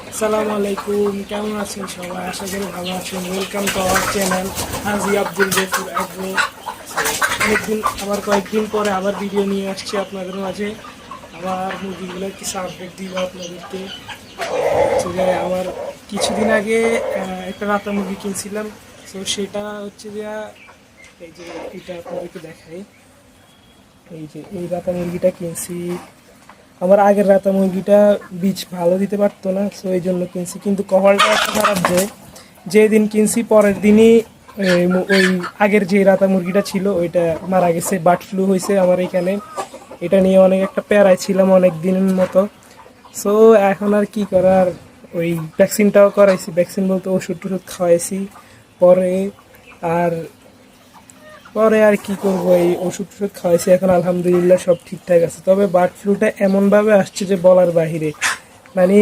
আসসালামু আলাইকুম, কেমন আছেন সবাই? আশা করি ভালো আছেন। Welcome to our channel Haji Abdul Gafur agro. কয়েকদিন পরে আবার ভিডিও নিয়ে আসছি আপনাদের মাঝে। আমার মুরগিগুলোর কিছু আপডেট দিব আপনাদেরকে। হচ্ছে যে আমার কিছুদিন আগে একটা রাতা মুরগি কিনছিলাম। তো সেটা হচ্ছে যে এই যে এটা আপনাদেরকে দেখাই। এই যে এই রাতা মুরগিটা কিনছি। আমার আগের রাতা মুরগিটা বীজ ভালো দিতে পারতো না, সো এই জন্য কিনছি। কিন্তু কপালটা এত খারাপ যে যেদিন কিনছি পরের দিনই ওই আগের যে রাতা মুরগিটা ছিল ওইটা মারা গেছে। বার্ড ফ্লু হয়েছে আমার এখানে। এটা নিয়ে অনেক একটা প্যারায় ছিলাম অনেক দিনের মতো। সো এখন আর কি করার, ওই ভ্যাকসিনটাও করাইছি। ভ্যাকসিন বলতে ওষুধ টষুধ খাওয়াইছি পরে। আর পরে আর কি করবো, এই ওষুধ টষুধ খাওয়াইছি, এখন আলহামদুলিল্লাহ সব ঠিকঠাক আছে। তবে বার্ড ফ্লুটা এমনভাবে আসছে যে বলার বাহিরে। মানে